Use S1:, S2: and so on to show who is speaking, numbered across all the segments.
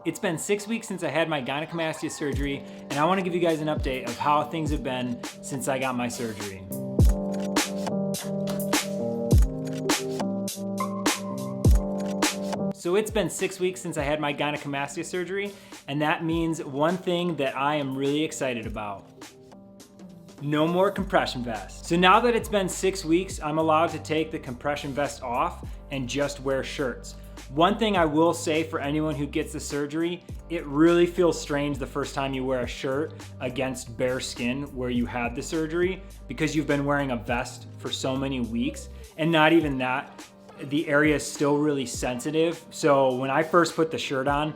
S1: It's been 6 weeks since I had my gynecomastia surgery, and I want to give you guys an update of how things have been since I got my surgery. So it's been 6 weeks since I had my gynecomastia surgery, and that means one thing that I am really excited about. No more compression vest. So now that it's been 6 weeks, I'm allowed to take the compression vest off and just wear shirts. One thing I will say for anyone who gets the surgery, it really feels strange the first time you wear a shirt against bare skin where you had the surgery, because you've been wearing a vest for so many weeks. And not even that, the area is still really sensitive. So when I first put the shirt on,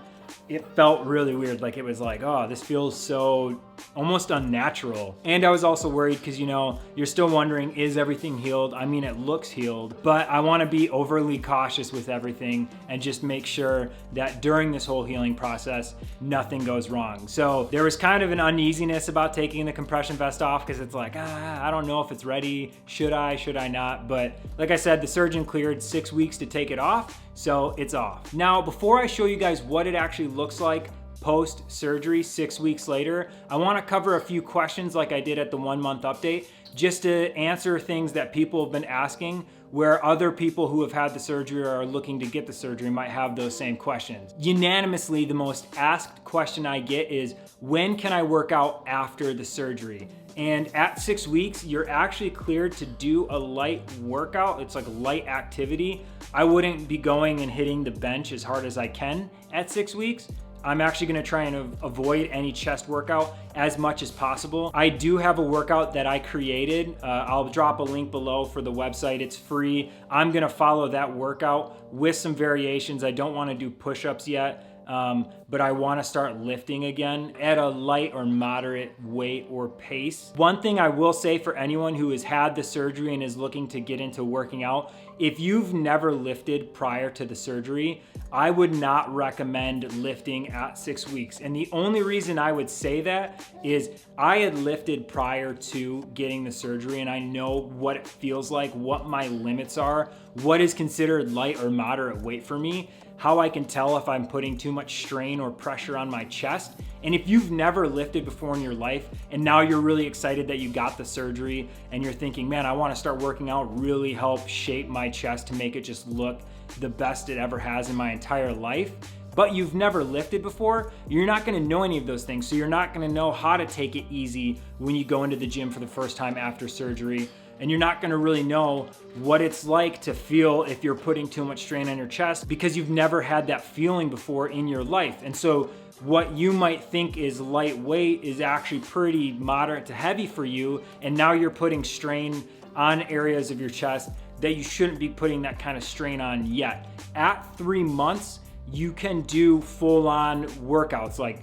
S1: it felt really weird. Like it was like, oh, this feels so almost unnatural. And I was also worried because, you know, you're still wondering, is everything healed? I mean, it looks healed, but I want to be overly cautious with everything and just make sure that during this whole healing process, nothing goes wrong. So there was kind of an uneasiness about taking the compression vest off because it's like, I don't know if it's ready. Should I not? But like I said, the surgeon cleared 6 weeks to take it off, so it's off. Now, before I show you guys what it actually looks like post-surgery 6 weeks later, I want to cover a few questions like I did at the 1 month update, just to answer things that people have been asking where other people who have had the surgery or are looking to get the surgery might have those same questions. Unanimously, the most asked question I get is, when can I work out after the surgery? And at 6 weeks, you're actually cleared to do a light workout. It's like light activity. I wouldn't be going and hitting the bench as hard as I can at 6 weeks. I'm actually gonna try and avoid any chest workout as much as possible. I do have a workout that I created. I'll drop a link below for the website. It's free. I'm gonna follow that workout with some variations. I don't wanna do push-ups yet. But I want to start lifting again at a light or moderate weight or pace. One thing I will say for anyone who has had the surgery and is looking to get into working out, if you've never lifted prior to the surgery, I would not recommend lifting at 6 weeks. And the only reason I would say that is I had lifted prior to getting the surgery, and I know what it feels like, what my limits are, what is considered light or moderate weight for me, how I can tell if I'm putting too much strain or pressure on my chest. And if you've never lifted before in your life and now you're really excited that you got the surgery and you're thinking, man, I want to start working out, really help shape my chest to make it just look the best it ever has in my entire life, but you've never lifted before, you're not gonna know any of those things. So you're not gonna know how to take it easy when you go into the gym for the first time after surgery. And you're not gonna really know what it's like to feel if you're putting too much strain on your chest because you've never had that feeling before in your life. And so what you might think is lightweight is actually pretty moderate to heavy for you. And now you're putting strain on areas of your chest that you shouldn't be putting that kind of strain on yet. At 3 months, you can do full-on workouts like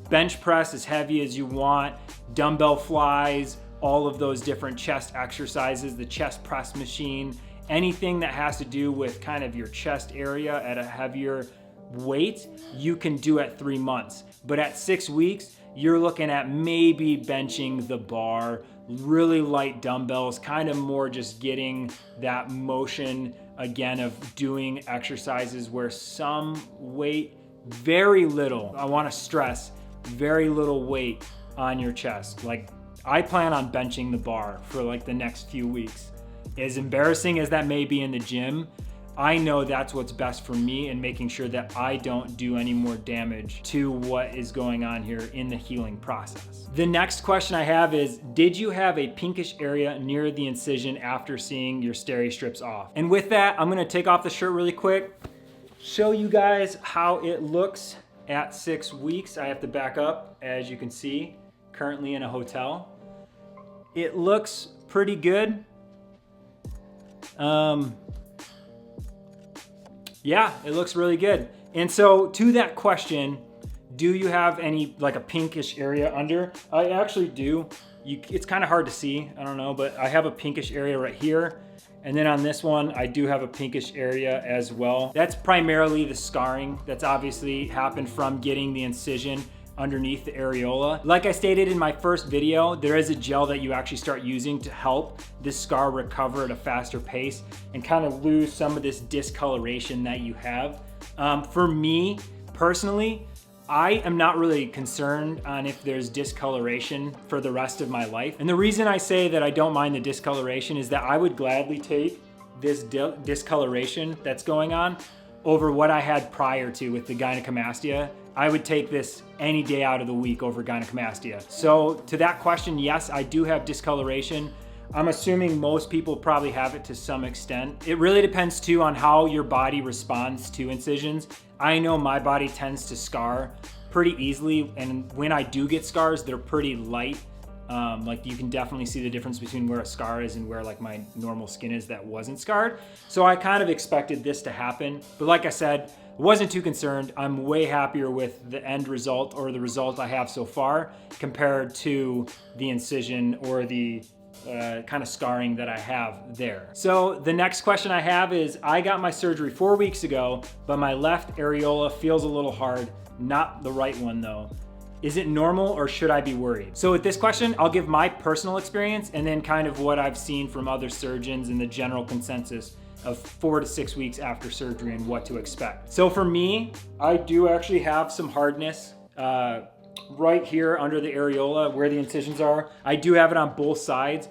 S1: bench press as heavy as you want, dumbbell flies, all of those different chest exercises, the chest press machine, anything that has to do with kind of your chest area at a heavier weight, you can do at 3 months. But at 6 weeks, you're looking at maybe benching the bar, really light dumbbells, kind of more just getting that motion again of doing exercises where some weight, very little, I wanna stress, very little weight on your chest. Like, I plan on benching the bar for like the next few weeks. As embarrassing as that may be in the gym, I know that's what's best for me and making sure that I don't do any more damage to what is going on here in the healing process. The next question I have is, did you have a pinkish area near the incision after seeing your steri strips off? And with that, I'm gonna take off the shirt really quick, show you guys how it looks at 6 weeks. I have to back up, as you can see, currently in a hotel. It looks pretty good. Yeah, it looks really good. And so to that question, do you have any, like a pinkish area under? I actually do. It's kind of hard to see, I don't know, but I have a pinkish area right here. And then on this one, I do have a pinkish area as well. That's primarily the scarring that's obviously happened from getting the incision underneath the areola. Like I stated in my first video, there is a gel that you actually start using to help this scar recover at a faster pace and kind of lose some of this discoloration that you have. For me, personally, I am not really concerned on if there's discoloration for the rest of my life. And the reason I say that I don't mind the discoloration is that I would gladly take this discoloration that's going on over what I had prior to with the gynecomastia. I would take this any day out of the week over gynecomastia. So to that question, yes, I do have discoloration. I'm assuming most people probably have it to some extent. It really depends too on how your body responds to incisions. I know my body tends to scar pretty easily, and when I do get scars, they're pretty light. Like you can definitely see the difference between where a scar is and where like my normal skin is that wasn't scarred. So I kind of expected this to happen, but like I said, wasn't too concerned. I'm way happier with the end result, or the result I have so far, compared to the incision or the kind of scarring that I have there. So the next question I have is, I got my surgery 4 weeks ago, but my left areola feels a little hard, not the right one though. Is it normal or should I be worried? So with this question, I'll give my personal experience and then kind of what I've seen from other surgeons and the general consensus of 4 to 6 weeks after surgery and what to expect. So for me, I do actually have some hardness right here under the areola where the incisions are. I do have it on both sides.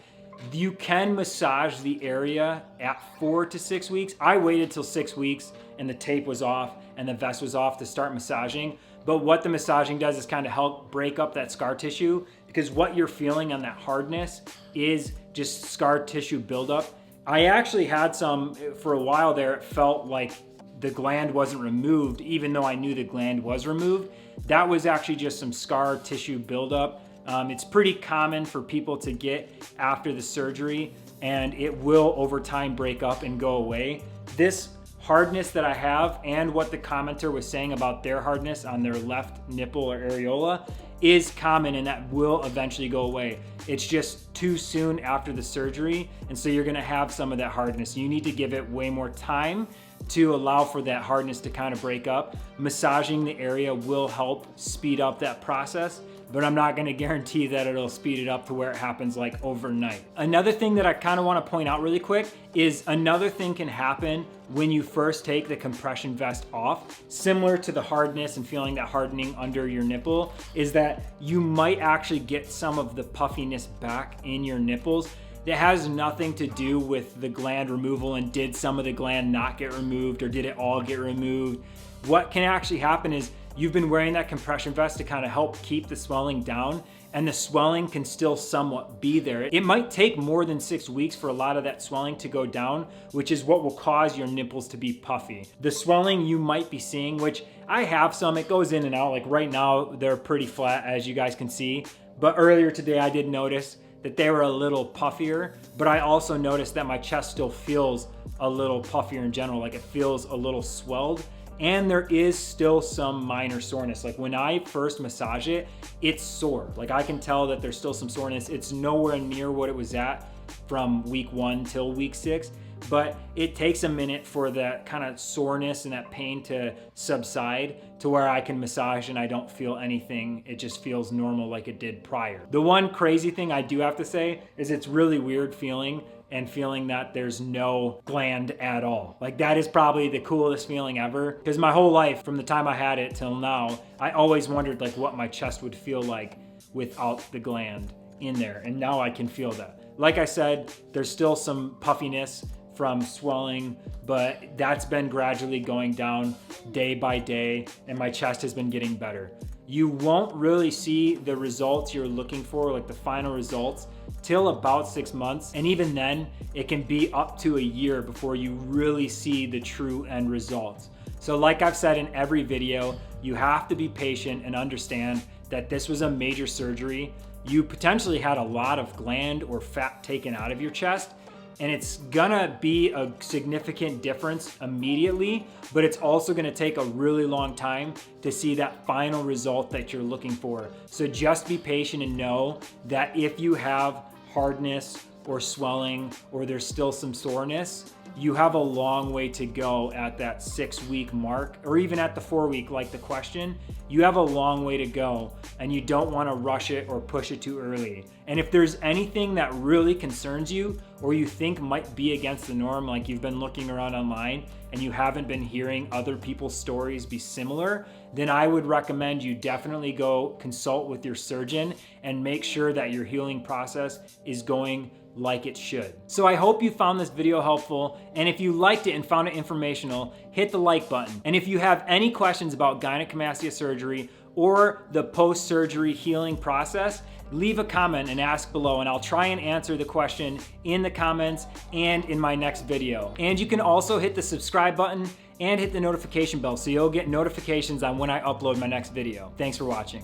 S1: You can massage the area at 4 to 6 weeks. I waited till 6 weeks and the tape was off and the vest was off to start massaging. But what the massaging does is kind of help break up that scar tissue, because what you're feeling on that hardness is just scar tissue buildup. I actually had some for a while there. It felt like the gland wasn't removed, even though I knew the gland was removed. That was actually just some scar tissue buildup. It's pretty common for people to get after the surgery, and it will over time break up and go away. This hardness that I have, and what the commenter was saying about their hardness on their left nipple or areola, is common, and that will eventually go away. It's just too soon after the surgery, and so you're gonna have some of that hardness. You need to give it way more time to allow for that hardness to kind of break up. Massaging the area will help speed up that process, but I'm not gonna guarantee that it'll speed it up to where it happens like overnight. Another thing that I kind of wanna point out really quick is another thing can happen when you first take the compression vest off, similar to the hardness and feeling that hardening under your nipple, is that you might actually get some of the puffiness back in your nipples. That has nothing to do with the gland removal and did some of the gland not get removed or did it all get removed. What can actually happen is you've been wearing that compression vest to kind of help keep the swelling down, and the swelling can still somewhat be there. It might take more than 6 weeks for a lot of that swelling to go down, which is what will cause your nipples to be puffy. The swelling you might be seeing, which I have some, it goes in and out. Like right now, they're pretty flat, as you guys can see. But earlier today, I did notice that they were a little puffier, but I also noticed that my chest still feels a little puffier in general, like it feels a little swelled. And there is still some minor soreness. Like when I first massage it, it's sore. Like I can tell that there's still some soreness. It's nowhere near what it was at from week 1 till week 6, but it takes a minute for that kind of soreness and that pain to subside to where I can massage and I don't feel anything. It just feels normal like it did prior. The one crazy thing I do have to say is it's really weird feeling that there's no gland at all. Like that is probably the coolest feeling ever, because my whole life from the time I had it till now, I always wondered like what my chest would feel like without the gland in there, and now I can feel that. Like I said, there's still some puffiness from swelling, but that's been gradually going down day by day, and my chest has been getting better. You won't really see the results you're looking for, like the final results, till about 6 months. And even then, it can be up to a year before you really see the true end results. So like I've said in every video, you have to be patient and understand that this was a major surgery. You potentially had a lot of gland or fat taken out of your chest, and it's gonna be a significant difference immediately, but it's also gonna take a really long time to see that final result that you're looking for. So just be patient and know that if you have hardness or swelling or there's still some soreness, you have a long way to go at that 6-week mark, or even at the 4-week, like the question. You have a long way to go, and you don't want to rush it or push it too early. And if there's anything that really concerns you or you think might be against the norm, like you've been looking around online and you haven't been hearing other people's stories be similar, then I would recommend you definitely go consult with your surgeon and make sure that your healing process is going like it should. So I hope you found this video helpful, and if you liked it and found it informational, hit the like button. And if you have any questions about gynecomastia surgery or the post-surgery healing process, leave a comment and ask below, and I'll try and answer the question in the comments and in my next video. And you can also hit the subscribe button and hit the notification bell so you'll get notifications on when I upload my next video. Thanks for watching.